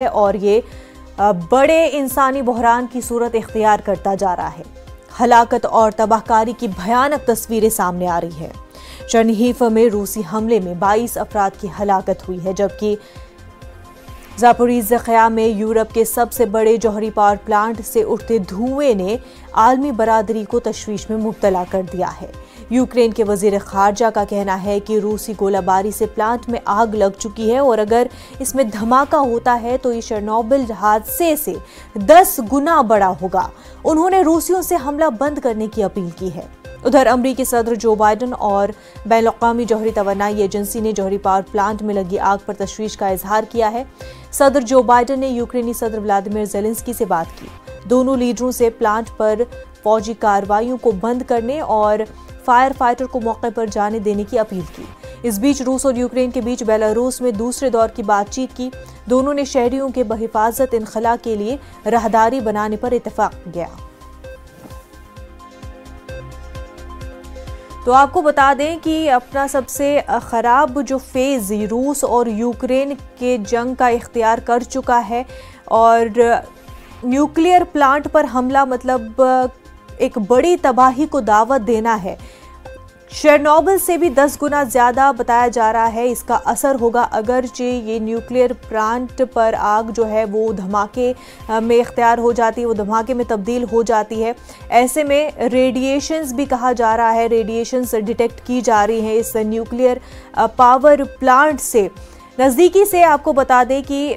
और ये बड़े इंसानी बहरान की सूरत इख्तियार करता जा रहा है। हलाकत और तबाहकारी की भयानक तस्वीरें सामने आ रही है। चरनीहिव में रूसी हमले में 22 अफराद की हलाकत हुई है, जबकि ज़ापोरिज़्या में यूरोप के सबसे बड़े जौहरी पावर प्लांट से उठते धुएं ने आलमी बरादरी को तशवीश में मुब्तला कर दिया है। यूक्रेन के वजीर खारजा का कहना है कि रूसी गोलाबारी से प्लांट में आग लग चुकी है और अगर इसमें धमाका होता है तो ये चेरनोबिल हादसे से 10 गुना बड़ा होगा। उन्होंने रूसियों से हमला बंद करने की अपील की है। उधर अमरीकी सदर जो बाइडन और बैनुल-अक़वामी जौहरी तवानाई एजेंसी ने जौहरी पावर प्लांट में लगी आग पर तशवीश का इजहार किया है। सदर जो बाइडन ने यूक्रेनी सदर व्लादिमीर ज़ेलेंस्की से बात की। दोनों लीडरों से प्लांट पर फौजी कार्रवाइयों को बंद करने और फायर फाइटर को मौके पर जाने देने की अपील की। इस बीच रूस और यूक्रेन के बीच बेलारूस में दूसरे दौर की बातचीत की। दोनों ने शहरियों के बहिफाजत इनखला के लिए राहदारी बनाने पर इत्तेफाक किया। तो आपको बता दें कि अपना सबसे ख़राब जो फेज़ रूस और यूक्रेन के जंग का इख्तियार कर चुका है और न्यूक्लियर प्लांट पर हमला मतलब एक बड़ी तबाही को दावत देना है। चेरनोबिल से भी 10 गुना ज़्यादा बताया जा रहा है इसका असर होगा, अगरचे ये न्यूक्लियर प्लांट पर आग जो है वो धमाके में इख्तियार हो जाती है, वो धमाके में तब्दील हो जाती है। ऐसे में रेडिएशंस भी कहा जा रहा है, रेडिएशंस डिटेक्ट की जा रही हैं इस न्यूक्लियर पावर प्लांट से। नज़दीकी से आपको बता दें कि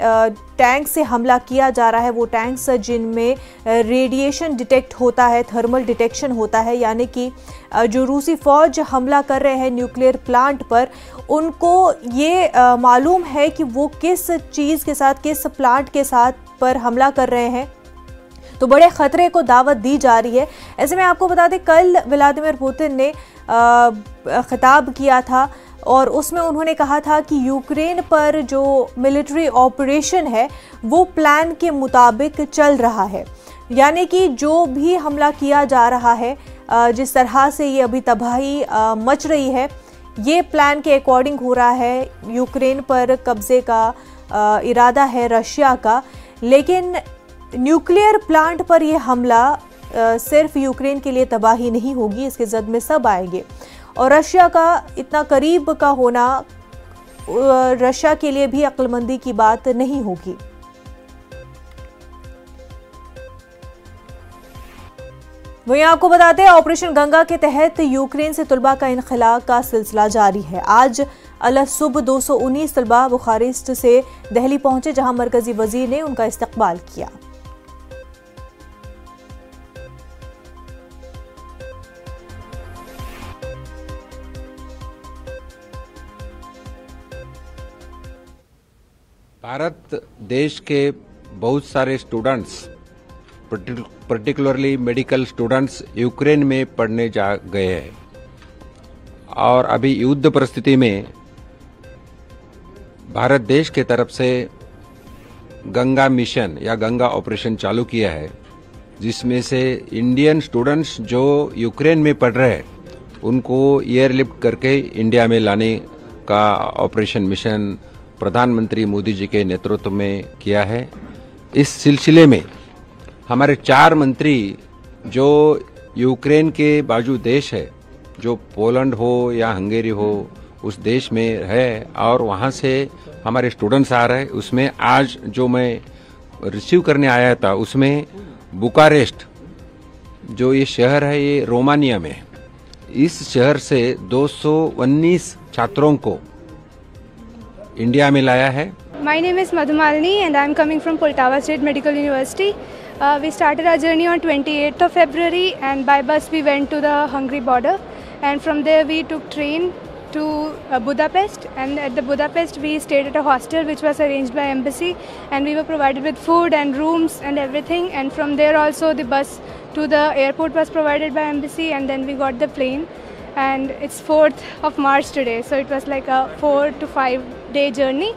टैंक से हमला किया जा रहा है, वो टैंक्स जिनमें रेडिएशन डिटेक्ट होता है, थर्मल डिटेक्शन होता है, यानी कि जो रूसी फौज हमला कर रहे हैं न्यूक्लियर प्लांट पर, उनको ये मालूम है कि वो किस चीज़ के साथ, किस प्लांट के साथ पर हमला कर रहे हैं, तो बड़े ख़तरे को दावत दी जा रही है। ऐसे में आपको बता दें कल व्लादिमीर पुतिन ने खिताब किया था और उसमें उन्होंने कहा था कि यूक्रेन पर जो मिलिट्री ऑपरेशन है वो प्लान के मुताबिक चल रहा है, यानी कि जो भी हमला किया जा रहा है, जिस तरह से ये अभी तबाही मच रही है, ये प्लान के अकॉर्डिंग हो रहा है। यूक्रेन पर कब्जे का इरादा है रशिया का, लेकिन न्यूक्लियर प्लांट पर यह हमला सिर्फ यूक्रेन के लिए तबाही नहीं होगी, इसके जद में सब आएंगे। और रशिया का इतना करीब का होना रशिया के लिए भी अक्लमंदी की बात नहीं होगी। वहीं आपको बताते हैं ऑपरेशन गंगा के तहत यूक्रेन से तलबा का इनखला का सिलसिला जारी है। आज सुबह 219 तलबा बुखारेस्ट से दिल्ली पहुंचे, जहां मरकजी वजीर ने उनका इस्तकबाल किया। भारत देश के बहुत सारे students, particularly medical students Ukraine में पढ़ने जा गए हैं और अभी युद्ध परिस्थिति में भारत देश के तरफ से गंगा मिशन या गंगा ऑपरेशन चालू किया है, जिसमें से इंडियन स्टूडेंट्स जो यूक्रेन में पढ़ रहे हैं उनको एयरलिफ्ट करके इंडिया में लाने का ऑपरेशन मिशन प्रधानमंत्री मोदी जी के नेतृत्व में किया है। इस सिलसिले में हमारे 4 मंत्री जो यूक्रेन के बाजू देश है, जो पोलैंड हो या हंगेरी हो, उस देश में है और वहाँ से हमारे स्टूडेंट्स आ रहे हैं। उसमें आज जो मैं रिसीव करने आया था, उसमें बुकारेस्ट जो ये शहर है, ये रोमानिया में है। इस शहर से 219 छात्रों को इंडिया में लाया है। My name is Madhumalini and I am coming from Poltava State Medical University. We started our journey on 28th of February and by bus we went to the Hungary border, and from there we took train to Budapest, and at the Budapest we stayed at a hostel which was arranged by embassy, and we were provided with food and rooms and everything, and from there also the bus to the airport was provided by embassy, and then we got the plane. And it's 4th of March today, so it was like a 4 to 5 day journey,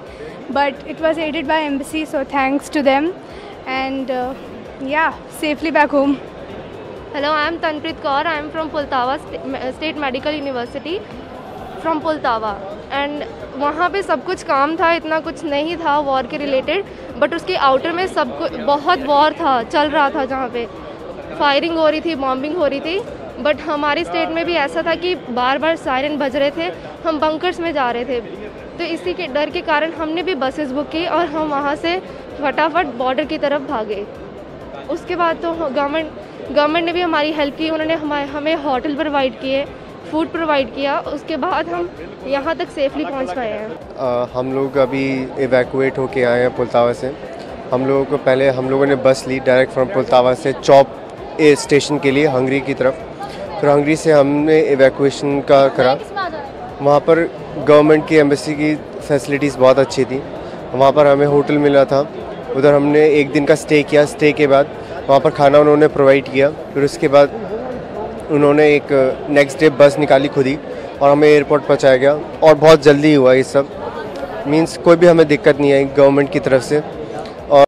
but it was aided by embassy, so thanks to them, and yeah, safely back home. Hello, I am Tanpreet Kaur. I am from Poltava State Medical University from Poltava, and वहाँ पे सब कुछ काम था, इतना कुछ नहीं था वॉर के रिलेटेड, बट उसके आउटर में सब कुछ बहुत वॉर था, चल रहा था, जहाँ पे फायरिंग हो रही थी, बॉम्बिंग हो रही थी। बट हमारे स्टेट में भी ऐसा था कि बार बार सायरन बज रहे थे, हम बंकर्स में जा रहे थे, तो इसी के डर के कारण हमने भी बसेस बुक की और हम वहाँ से फटाफट बॉर्डर की तरफ भागे। उसके बाद तो गवर्नमेंट ने भी हमारी हेल्प की, उन्होंने हमें होटल प्रोवाइड किए, फूड प्रोवाइड किया। उसके बाद हम यहाँ तक सेफली पहुँच पाए हैं। हम लोग अभी इवैक्यूएट होके आए हैं पुलतावा से। हम लोगों ने बस ली डायरेक्ट फ्रॉम पुलतावा से चौप स्टेशन के लिए हंगरी की तरफ। फिर हंगरी से हमने इवैक्यूएशन का करा। वहाँ पर गवर्नमेंट की एम्बेसी की फैसिलिटीज़ बहुत अच्छी थी। वहाँ पर हमें होटल मिला था, उधर हमने एक दिन का स्टे किया। स्टे के बाद वहाँ पर खाना उन्होंने प्रोवाइड किया। फिर उसके बाद उन्होंने एक नेक्स्ट डे बस निकाली खुद ही और हमें एयरपोर्ट पहुँचाया गया और बहुत जल्दी हुआ ये सब। मीन्स कोई भी हमें दिक्कत नहीं आई गवर्नमेंट की तरफ से।